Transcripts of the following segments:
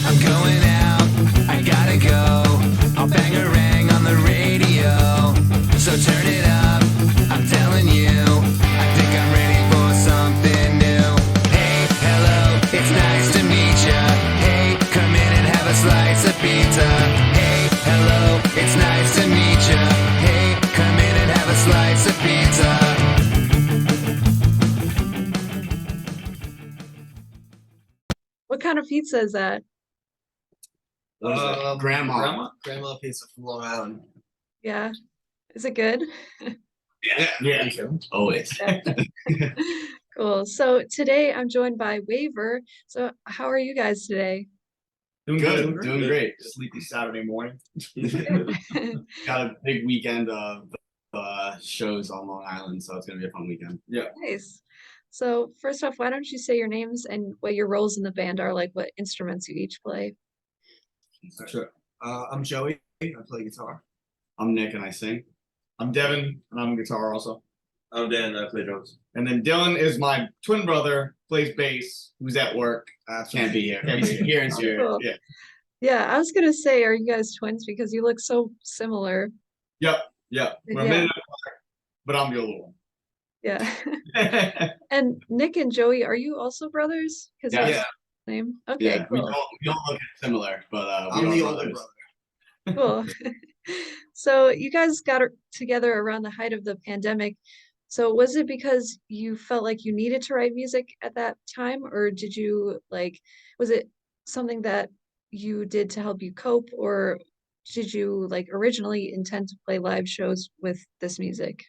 I'm going out, I gotta go. I'll bang a rang on the radio. So turn it up, I'm telling you. I think I'm ready for something new. Hey, hello, it's nice to meet ya. Hey, come in and have a slice of pizza. Hey, hello, it's nice to meet ya. Hey, come in and have a slice of pizza. What kind of pizza is that? Grandma pizza from Long Island. Yeah. Is it good? Yeah, always. Yeah. Cool. So today I'm joined by WAIVER. So how are you guys today? Doing great. Sleepy Saturday morning. Got a big weekend of shows on Long Island, so it's gonna be a fun weekend. Yeah. Nice. So first off, why don't you say your names and what your roles in the band are, like what instruments you each play? Sure. I'm Joey. I play guitar. I'm Nick and I sing. I'm Devin, and I'm guitar also. I'm Dan, I play drums. And then Dylan is my twin brother, plays bass, who's at work. Can't be here. Can't be here and here. Cool. Yeah. Yeah, I was gonna say, are you guys twins? Because you look so similar. Yep. We're a Yeah. minute apart, but I'm the older Yeah. one. And Nick and Joey, are you also brothers? Because Yeah. name. Okay, Yeah, we cool. don't look similar, but I'm we're the all older brothers. brother. Cool. So you guys got together around the height of the pandemic. So was it because you felt like you needed to write music at that time, or did you was it something that you did to help you cope, or did you originally intend to play live shows with this music?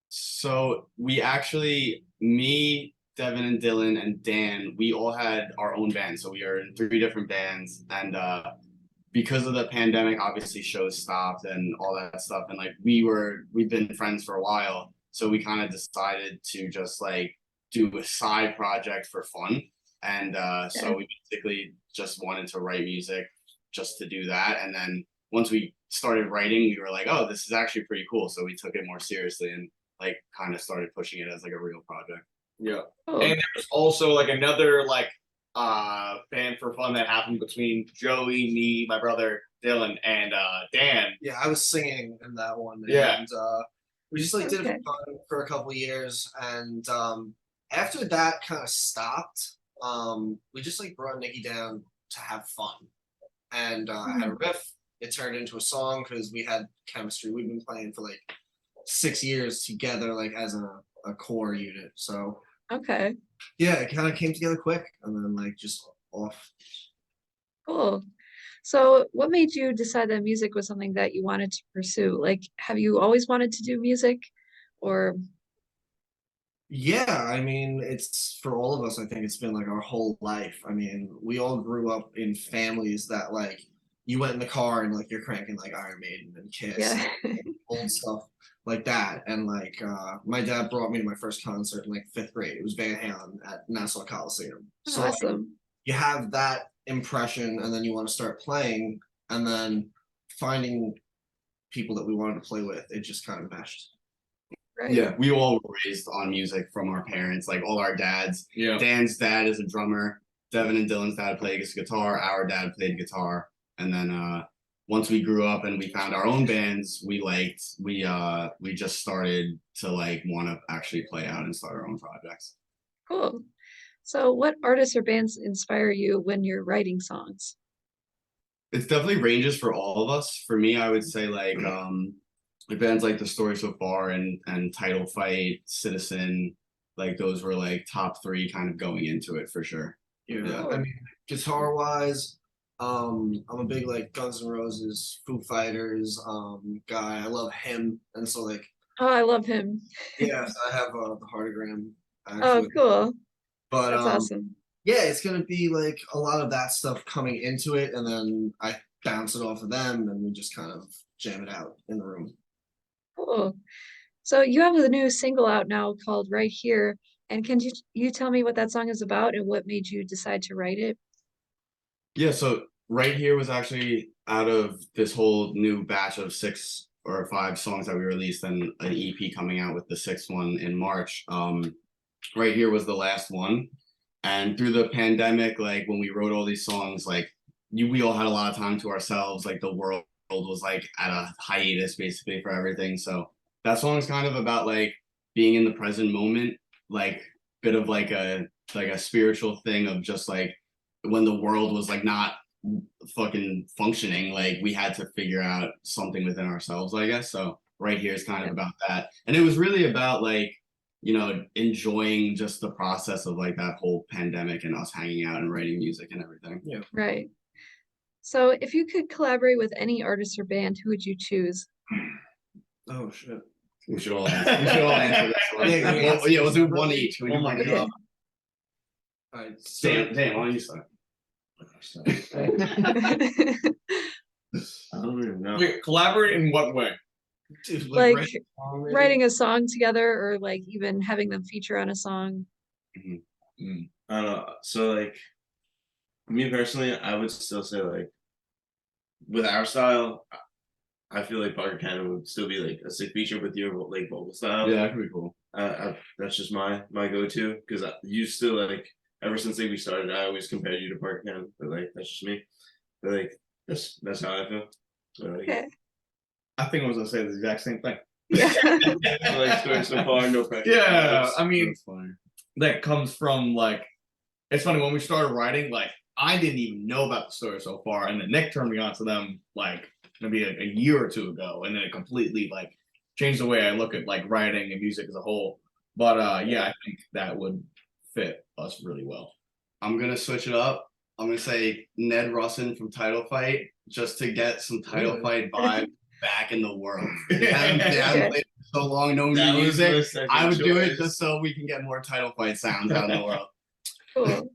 So we actually, me, Devin and Dylan and Dan, we all had our own bands. So we are in 3 different bands, and because of the pandemic, obviously shows stopped and all that stuff. And we've been friends for a while, so we kind of decided to just do a side project for fun. And so we basically just wanted to write music just to do that. And then once we started writing, we were like, oh, this is actually pretty cool. So we took it more seriously and kind of started pushing it as a real project. Yeah. Oh, And there's also another band for fun that happened between Joey, me, my brother Dylan, and Dan. Yeah, I was singing in that one. Yeah. And we just did it Okay. for fun for a couple years, and after that kind of stopped, we just brought Nikki down to have fun, and I had a riff. It turned into a song because we had chemistry. We've been playing for 6 years together, as a core unit. So okay, yeah, it kind of came together quick, and then just off. cool. So what made you decide that music was something that you wanted to pursue? Have you always wanted to do music, or? Yeah, I mean, it's for all of us. I think it's been our whole life. I mean, we all grew up in families that you went in the car and you're cranking Iron Maiden and Kiss, Yeah. and old stuff like that. And my dad brought me to my first concert in 5th grade. It was Van Halen at Nassau Coliseum. So Awesome. you have that impression, and then you want to start playing, and then finding people that we wanted to play with. It just kind of meshed. Right. Yeah, we all were raised on music from our parents, all our dads. Yeah. Dan's dad is a drummer. Devin and Dylan's dad played guitar. Our dad played guitar. And then once we grew up and we found our own bands, we just started to want to actually play out and start our own projects. Cool. So what artists or bands inspire you when you're writing songs? It's definitely ranges for all of us. For me, I would say bands like The Story So Far and Title Fight, Citizen, those were top 3 kind of going into it for sure. Yeah. I mean, guitar wise, I'm a big Guns N' Roses, Foo Fighters guy. I love him, and so Oh, I love him. yes, I have the Heartagram Oh, actually. cool. But That's awesome. yeah, it's gonna be a lot of that stuff coming into it, and then I bounce it off of them, and we just kind of jam it out in the room. Cool. So you have the new single out now called Right Here. And can you tell me what that song is about and what made you decide to write it? Yeah, so Right Here was actually out of this whole new batch of 6 or 5 songs that we released, and an EP coming out with the 6th one in March. Right Here was the last one. And through the pandemic, when we wrote all these songs, we all had a lot of time to ourselves. Like the world was like at a hiatus basically for everything. So that song is kind of about like being in the present moment, like bit of like a spiritual thing of just like when the world was like not fucking functioning, like we had to figure out something within ourselves, I guess. So right here is kind of about that. And it was really about like, you know, enjoying just the process of like that whole pandemic and us hanging out and writing music and everything. Yeah. Right. So if you could collaborate with any artist or band, who would you choose? Oh shit. We should all answer. We should all answer this one. Yeah, Yeah, we'll do one each. Oh my Okay. god. Alright, so Damn, why don't you start? I don't even know. Wait, collaborate in what way? dude, Like right now, maybe? writing a song together, or like even having them feature on a song. I don't know. So like, me personally, I would still say like, with our style, I feel like Parker Cannon would still be like a sick feature with your like vocal style. Yeah, that could be cool. That's just my go-to because you still like ever since like we started, I always compare you to Parker Cannon, but like that's just me. But like that's how I feel. So, like, Okay. I think I was gonna say the exact same thing. Yeah. like story so far, no pressure. Yeah, I mean, That's fine. that comes from like, it's funny when we started writing, like I didn't even know about the story so far, and then Nick turned me on to them like maybe a year or two ago, and then it completely like changed the way I look at like writing and music as a whole. But yeah, I think that would fit us really well. I'm gonna switch it up. I'm gonna say Ned Russin from Title Fight, just to get some Title Really? Fight vibe back in the world. They haven't played for so long, no That new was my music. second I would do it choice. just so we can get more Title Fight sounds out in the world. Cool.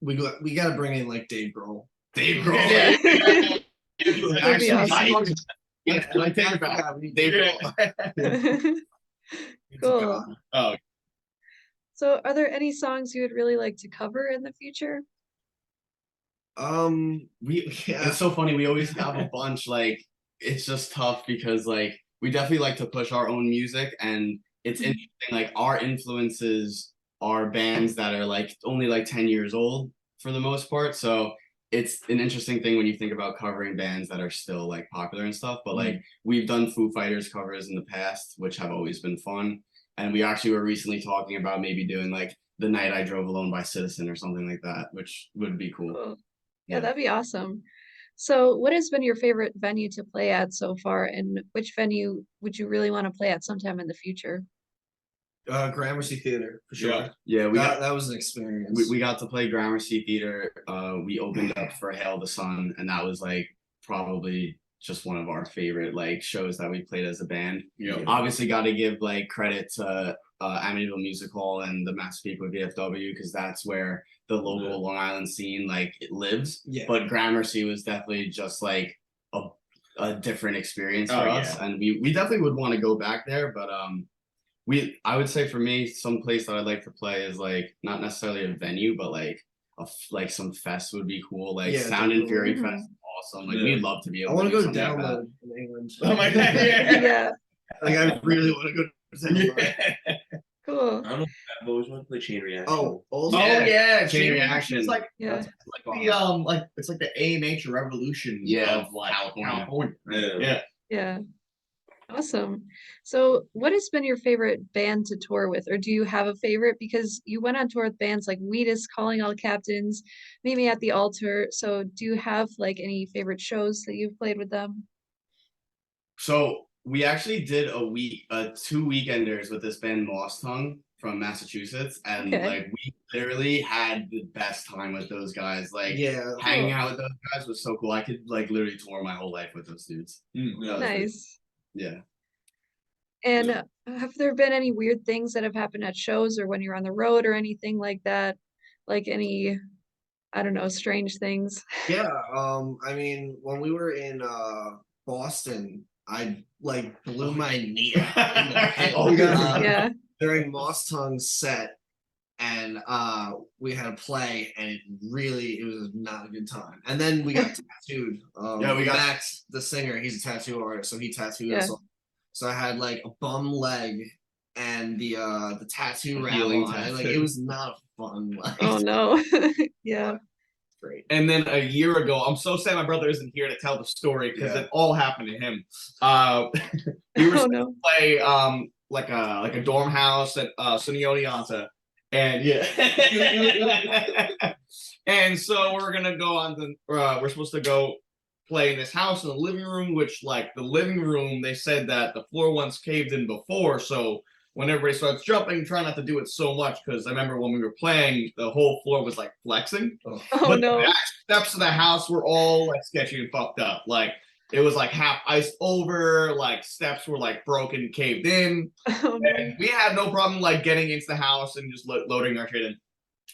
We gotta bring in like Dave Grohl. Dave Grohl. Yeah. That'd be Actually, awesome. yeah, I take it back. Dave Grohl. Cool. Oh, So are there any songs you would really like to cover in the future? It's so funny. We always have a bunch. Like it's just tough because like we definitely like to push our own music, and it's interesting. Like our influences are bands that are like only like 10 years old for the most part. So it's an interesting thing when you think about covering bands that are still like popular and stuff. But like we've done Foo Fighters covers in the past, which have always been fun. And we actually were recently talking about maybe doing like The Night I Drove Alone by Citizen or something like that, which would be cool. Cool. Yeah, that'd be awesome. So what has been your favorite venue to play at so far, and which venue would you really want to play at sometime in the future? Gramercy Theater for sure. Yeah. Yeah, That was an experience. we got to play Gramercy Theater. We opened up for Hail the Sun, and that was like probably just one of our favorite like shows that we played as a band. yeah. Obviously, got to give like credit to Amityville Music Hall and the Massapequa VFW because that's where the local Long Island scene like it lives. Yeah. But Gramercy was definitely just like a different experience for Oh, us, yeah. and we definitely would want to go back there. But I would say for me, some place that I'd like to play is like not necessarily a venue, but like like some fest would be cool. Like Yeah, Sound and definitely. Fury Fest is awesome. Like Yeah. we'd love to be I able want to to do go to something like Download in England. Oh my god, yeah. Yeah, Like I really want to go to Download. cool. I don't know. I've always wanted to play Chain Reaction. Oh, also, Oh yeah, Chain Reaction. It's like Yeah. like the like it's like the AMH Revolution Yeah, of like California. California. Yeah. Yeah. Yeah. Awesome. So what has been your favorite band to tour with, or do you have a favorite? Because you went on tour with bands like Wheatus, Calling All Captains, maybe At the Altar. So do you have like any favorite shows that you've played with them? So we actually did two weekenders with this band Moss Tongue from Massachusetts, and Okay. like we literally had the best time with those guys. Like yeah. hanging out with those guys was so cool. I could like literally tour my whole life with those dudes. Mm. That was really- Nice. Yeah. And have there been any weird things that have happened at shows or when you're on the road or anything like that? Like any, I don't know, strange things? Yeah. I mean, when we were in Boston, I like blew my knee out in the pit, Oh, God. Yeah. during Moss Tongue's set, and we had to play, and it was not a good time. And then we got tattooed. Yeah, we got- Max, the singer. He's a tattoo artist, so he tattooed Yeah. us all. So I had like a bum leg and the tattoo wrap Healing on. Like tattoo. it was not fun. Like, Oh no. Yeah. great. And then a year ago, I'm so sad my brother isn't here to tell the story because Yeah. it all happened to him. We were Oh supposed no. to play like a dorm house at SUNY Oneonta, and and so we're gonna go on the we're supposed to go play in this house in the living room, which like the living room, they said that the floor once caved in before, so when everybody starts jumping, try not to do it so much because I remember when we were playing, the whole floor was like flexing. Oh But no. the steps of the house were all like sketchy and fucked up. Like it was like half iced over, like steps were like broken, caved in. Oh no. And we had no problem like getting into the house and just loading our shit in.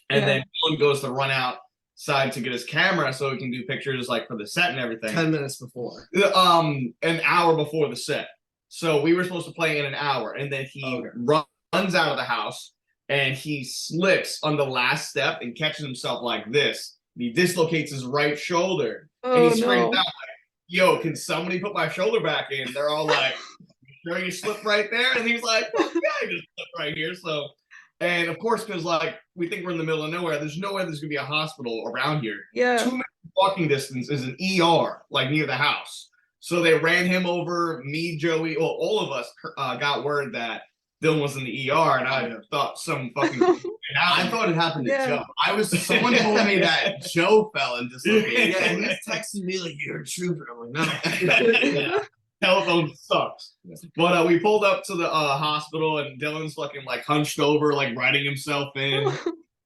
And Yeah. then Dylan goes to run outside to get his camera so he can do pictures like for the set and everything. 10 minutes before. An hour before the set. So we were supposed to play in an hour, and then he runs out of the house and he slips on the last step and catches himself like this. He dislocates his right shoulder, and Oh he screams out no. like, "Yo, can somebody put my shoulder back in?" They're all like, "You sure you slipped right there?" And he's like, "Oh yeah, I just slipped right here." So, and of course, because like we think we're in the middle of nowhere, there's nowhere there's gonna be a hospital around here. Yeah. 2 minutes walking distance is an ER, like near the house. So they ran him over. Me, Joey, well, all of us got word that Dylan was in the ER, and I thought some fucking. I thought it happened to Yeah. Joe. Someone told me that Joe fell and dislocated. Yeah, and he's texting me like, "You're a trooper." I'm like, "No." Telephone sucks. But we pulled up to the hospital, and Dylan's fucking like hunched over, like writing himself in.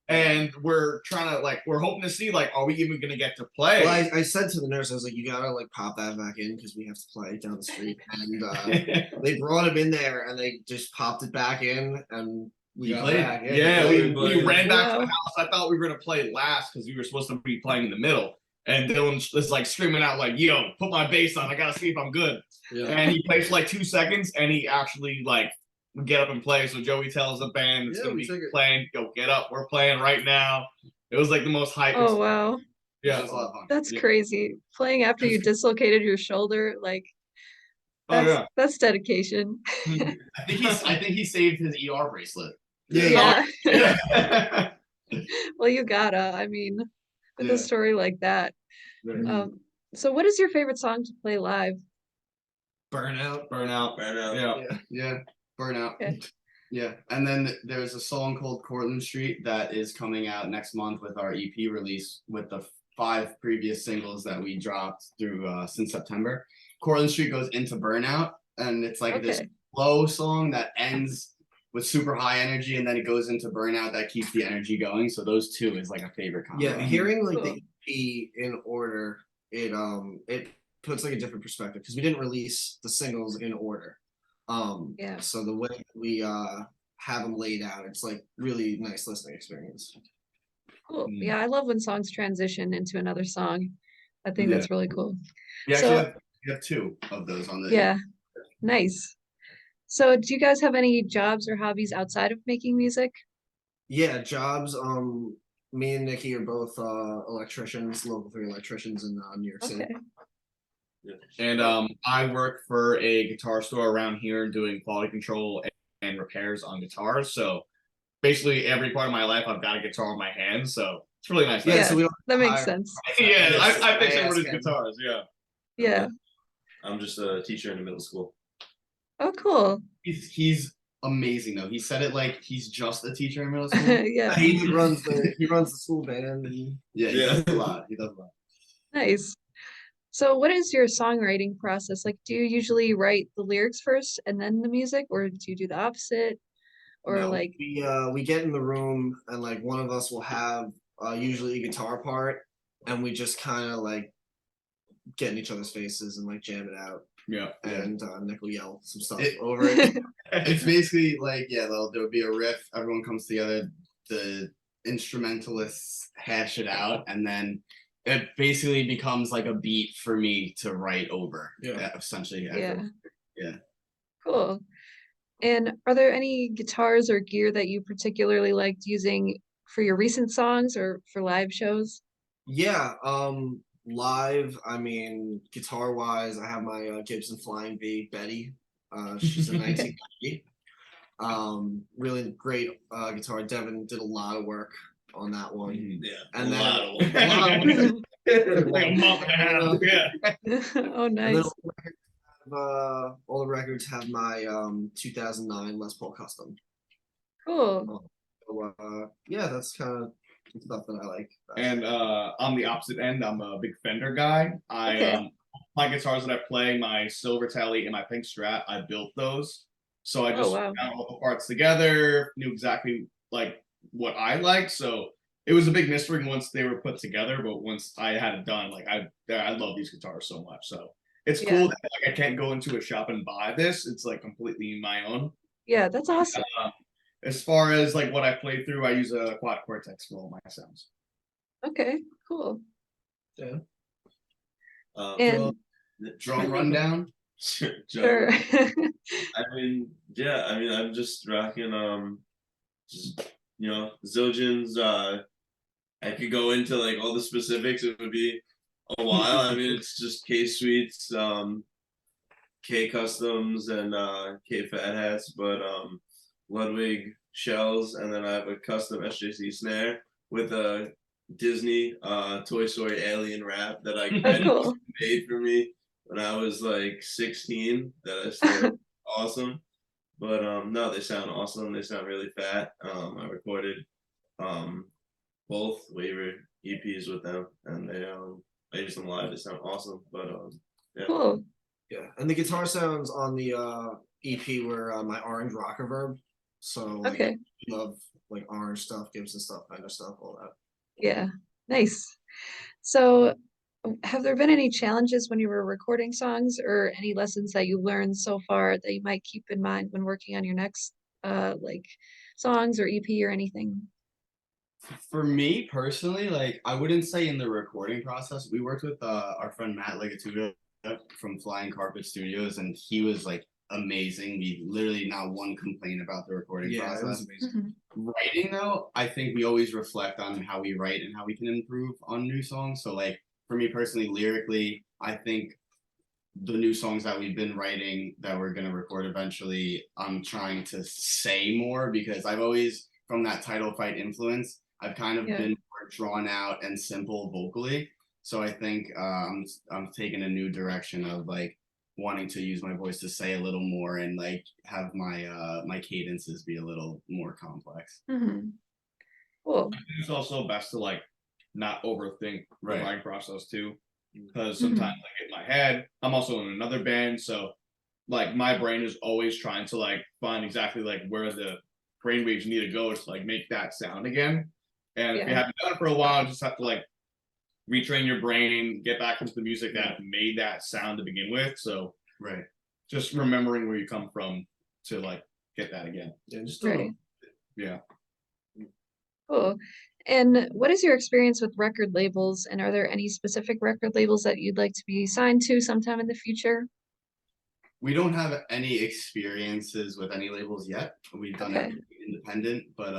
And we're trying to like, we're hoping to see like, are we even gonna get to play? Well, I said to the nurse, I was like, "You gotta like pop that back in because we have to play down the street." And they brought him in there, and they just popped it back in, and we You got played? back. Yeah, we ran back to Wow. the house. I thought we were gonna play last because we were supposed to be playing in the middle. And Dylan is like screaming out like, "Yo, put my bass on! I gotta see if I'm good." Yeah. And he plays for like 2 seconds, and he actually like would get up and play. So Joey tells the band it's Yeah, gonna we be took it. playing. Go get up! We're playing right now. It was like the most hype. Oh wow. Yeah. It was a lot of fun. That's Yeah. crazy. Playing after you dislocated your shoulder, like Oh yeah. that's dedication. I think he saved his ER bracelet. Yeah. Yeah. Well, you gotta. I mean, with Yeah. a story like that. So what is your favorite song to play live? Burnout. Burnout. Yeah. Yeah, Burnout. Okay. Yeah, and then there's a song called Cortlandt Street that is coming out next month with our EP release with the 5 previous singles that we dropped through since September. Cortlandt Street goes into Burnout, and it's like this Okay. slow song that ends with super high energy, and then it goes into Burnout that keeps the energy going. So those two is like a favorite combo. Yeah, hearing like Cool. the EP in order, it puts like a different perspective because we didn't release the singles in order. Yeah. So the way we have them laid out, it's like really nice listening experience. Cool. Mm. Yeah, I love when songs transition into another song. I think Yeah. that's really cool. We actually So- have 2 of those on the Yeah. Nice. So do you guys have any jobs or hobbies outside of making music? Yeah, jobs. Me and Nikki are both electricians, local 3 electricians in New York City. Okay. And I work for a guitar store around here doing quality control and repairs on guitars. So basically every part of my life I've got a guitar in my hand. So it's really nice. Yeah, Yeah. so we don't That makes hire- sense. Yeah, I fix I everybody's ask him. guitars, yeah. Yeah. I'm just a teacher in a middle school. Oh, cool. He's amazing though. He said it like he's just a teacher in middle school. Yeah. He runs the school band. And Yeah, he Yeah. does a lot. He does a lot. Nice. So what is your songwriting process? Like, do you usually write the lyrics first and then the music, or do you do the opposite? Or No. like, we get in the room and like one of us will have usually a guitar part, and we just kind of like get in each other's faces and like jam it out. Yeah. And Nick will yell some stuff It- over it. It's basically like, yeah, there'll be a riff, everyone comes together, the instrumentalists hash it out, and then it basically becomes like a beat for me to write over. Yeah. Essentially. yeah. Yeah. Cool. And are there any guitars or gear that you particularly liked using for your recent songs or for live shows? Yeah, live, I mean, guitar wise, I have my Gibson Flying V Betty. She's a 1990. Really great guitar. Devin did a lot of work on that one. Yeah, And a then lot of a lot of work. Like a month and a half. Yeah. Oh, And then nice. all the records have my 2009 Les Paul Custom. Cool. So yeah, that's kind of stuff that I like. And on the opposite end, I'm a big Fender guy. Okay. My guitars that I play, my silver telly and my pink Strat, I built those. So I Oh, just wow. got all the parts together, knew exactly like what I like. So it was a big mystery once they were put together, but once I had it done, like I love these guitars so much. So it's Yeah. cool that like I can't go into a shop and buy this. It's like completely my own. Yeah, that's awesome. As far as like what I play through, I use a quad cortex for all my sounds. Okay, cool. Yeah. And Drum rundown. sure. I mean, yeah, I mean, I'm just rocking, just, Zildjian's, I could go into like all the specifics, it would be a while. I mean, it's just K Suites, K Customs, and K Fat Hats, but Ludwig shells, and then I have a custom SJC snare with a Disney Toy Story alien wrap that I Oh, cool. made for me when I was like 16. That I still awesome. But no, they sound awesome. They sound really fat. I recorded both WAIVER EPs with them, and I use them live. They sound awesome. But yeah. Cool. Yeah, and the guitar sounds on the EP were my orange rock reverb. So like, Okay. I love like orange stuff, Gibson stuff, Fender stuff, all that. Yeah. Nice. So, have there been any challenges when you were recording songs or any lessons that you learned so far that you might keep in mind when working on your next like songs or EP or anything? For me personally, like I wouldn't say in the recording process. We worked with our friend Matt Legatuda from Flying Carpet Studios, and he was like amazing. We literally not one complaint about the recording Yeah, it was process. amazing. Mhm. Writing though, I think we always reflect on how we write and how we can improve on new songs. So like for me personally, lyrically, I think the new songs that we've been writing that we're gonna record eventually, I'm trying to say more because I've always, from that title fight influence, I've kind of Yeah. been more drawn out and simple vocally. So I think I'm taking a new direction of like wanting to use my voice to say a little more and like have my cadences be a little more complex. Mhm. Cool. It's also best to like not overthink the Right. writing process too, because sometimes I get in my head. I'm also in another band, so like my brain is always trying to like find exactly like where the brainwaves need to go to like make that sound again. And if you Yeah. haven't done it for a while, you just have to like retrain your brain, get back into the music that made that sound to begin with. So Right. just remembering where you come from to like get that again. Yeah, just Right. Yeah. Cool. And what is your experience with record labels? And are there any specific record labels that you'd like to be signed to sometime in the future? We don't have any experiences with any labels yet. We've done Okay. everything independent, but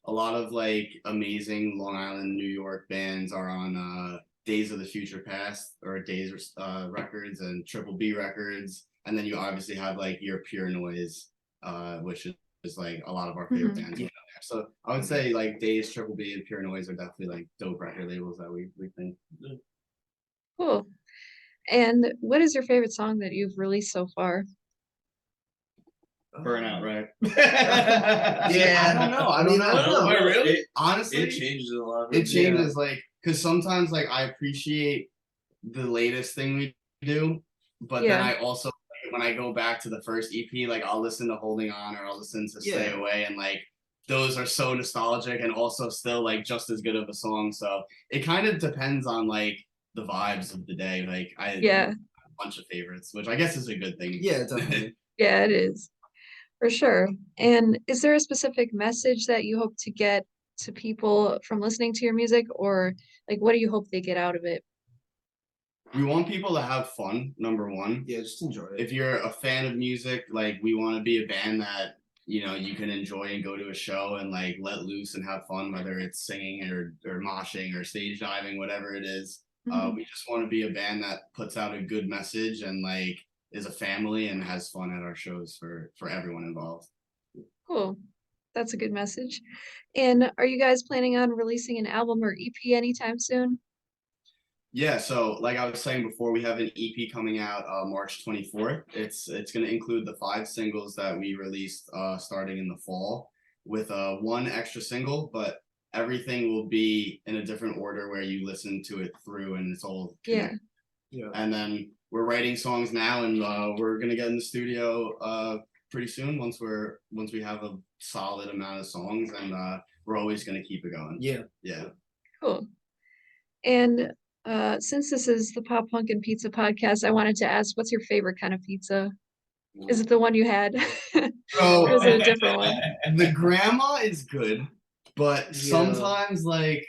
a lot of like amazing Long Island, New York bands are on Days of the Future Past or Days Records and Triple B Records, and then you obviously have like your Pure Noise, which is like a lot of our favorite Mhm. bands. Yeah. So I would say like Days, Triple B, and Pure Noise are definitely like dope record labels that we think. Cool. And what is your favorite song that you've released so far? Burnout, right? Yeah, I don't know. I don't know. Oh, really? Honestly, It changes a lot. it changes like because sometimes like I appreciate the latest thing we do, but then Yeah. I also like, when I go back to the first EP, like I'll listen to Holding On or I'll listen to Stay Yeah. Away, and like those are so nostalgic and also still like just as good of a song. So it kind of depends on like the vibes of the day. Like I Yeah. have a bunch of favorites, which I guess is a good thing. Yeah, definitely. Yeah, it is. For sure. And is there a specific message that you hope to get to people from listening to your music, or like what do you hope they get out of it? We want people to have fun, number one. Yeah, just enjoy it. If you're a fan of music, like we want to be a band that you can enjoy and go to a show and like let loose and have fun, whether it's singing or moshing or stage diving, whatever it is. Mhm. We just want to be a band that puts out a good message and like is a family and has fun at our shows for everyone involved. Cool. That's a good message. And are you guys planning on releasing an album or EP anytime soon? Yeah, so like I was saying before, we have an EP coming out March 24th. It's going to include the 5 singles that we released starting in the fall, with one extra single, but everything will be in a different order where you listen to it through and it's all connected. Yeah. And then we're writing songs now, and we're gonna get in the studio pretty soon once we have a solid amount of songs, and we're always gonna keep it going. Yeah. Yeah. Cool. And since this is the Pop Punk and Pizza podcast, I wanted to ask, what's your favorite kind of pizza? Is it the one you had? Or is it a different one? The grandma is good, but Yeah. sometimes like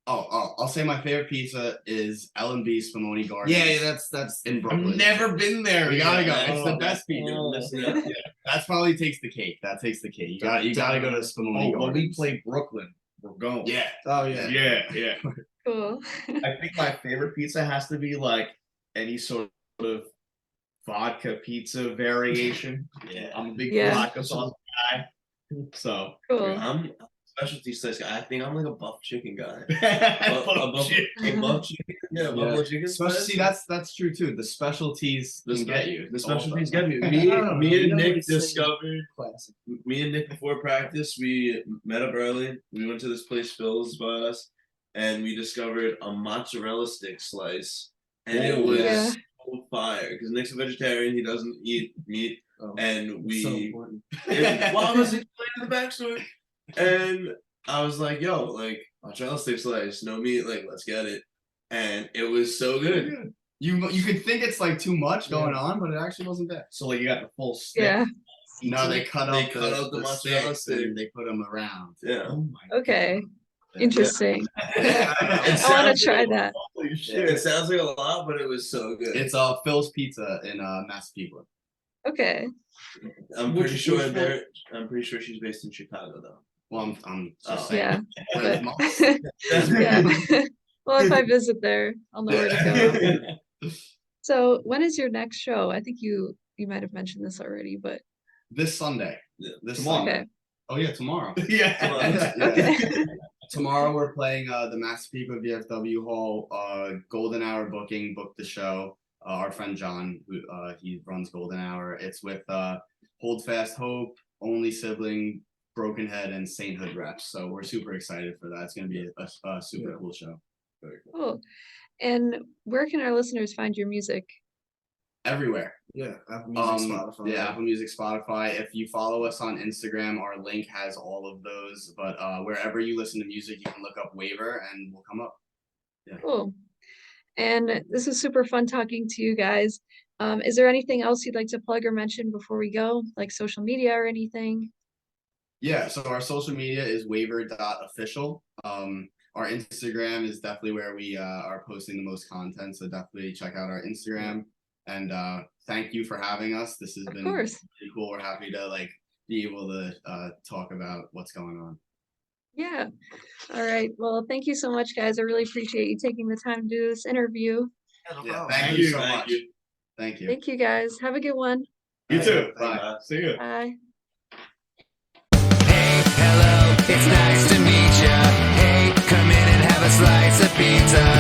I'll say my favorite pizza is L&B Spumoni Gardens. Yeah, that's in I've Brooklyn. never been there. We gotta go. yet. It's the best pizza. Oh. Yeah. That's probably takes the cake. That takes the cake. You gotta go to Spumoni Oh, when we Gardens. play Brooklyn, we're going. Yeah. Oh yeah. Yeah. Cool. I think my favorite pizza has to be like any sort of vodka pizza variation. Yeah. I'm a big Yeah. vodka sauce guy. So Cool. I'm a specialty slice guy. I think I'm like a buff chicken guy. Bullshit. A buff chicken. Yeah, buffalo chicken. See, that's true too. The specialties The can get you. The all specialties the- get me. I don't Me know, and you know Nick what it's saying. discovered. Classic. Me and Nick before practice, we met up early. We went to this place Phil's by us, and we discovered a mozzarella stick slice, and it Oh, was yeah. so fire. Because Nick's a vegetarian; he doesn't eat meat, Oh, and we. so important. Well, I was explaining the backstory, and I was like, "Yo, like mozzarella stick slice, no meat, like let's get it," and it was so good. You could think it's like too much going on, but it actually wasn't bad. So like you got the full stick. Yeah. No, they cut They up cut up the mozzarella sticks stick. and they put them around. Yeah. Oh my Okay. Interesting. It I want to sounds try like- that. Holy shit. It sounds like a lot, but it was so good. It's Phil's Pizza in Massapequa. Okay. I'm Which- pretty sure which one? they're. I'm pretty sure she's based in Chicago though. Well, I'm Oh. just saying. Yeah. Where's But Mom? yeah. Well, if I visit there, I'll know where to go. So when is your next show? I think you might have mentioned this already, but This Sunday. Yeah. This Tomorrow. Sunday. okay. Oh yeah, tomorrow. Yeah. Yeah. Okay. Tomorrow we're playing the Massapequa VFW Hall Golden Hour booking. Booked the show. Our friend John, who he runs Golden Hour. It's with Hold Fast Hope, Only Sibling, Broken Head, and Sainthood reps. So we're super excited for that. It's gonna be a super cool show. Very cool. Cool. And where can our listeners find your music? Everywhere. Yeah, Apple Music, Spotify. Yeah, Apple Music, Spotify. If you follow us on Instagram, our link has all of those. But wherever you listen to music, you can look up WAIVER and we'll come up. Cool. And this is super fun talking to you guys. Is there anything else you'd like to plug or mention before we go, like social media or anything? Yeah, so our social media is waiver.official. Our Instagram is definitely where we are posting the most content. So definitely check out our Instagram. And thank you for having us. This has Of been course. really cool. We're happy to like be able to talk about what's going on. Yeah. All right. Well, thank you so much, guys. I really appreciate you taking the time to do this interview. Yeah, no Yeah, problem. thank you so Thank much. you. Thank you. Thank you, guys. Have a good one. You too. Bye. See you. Bye. Hey, hello, it's nice to meet ya. Hey, come in and have a slice of pizza.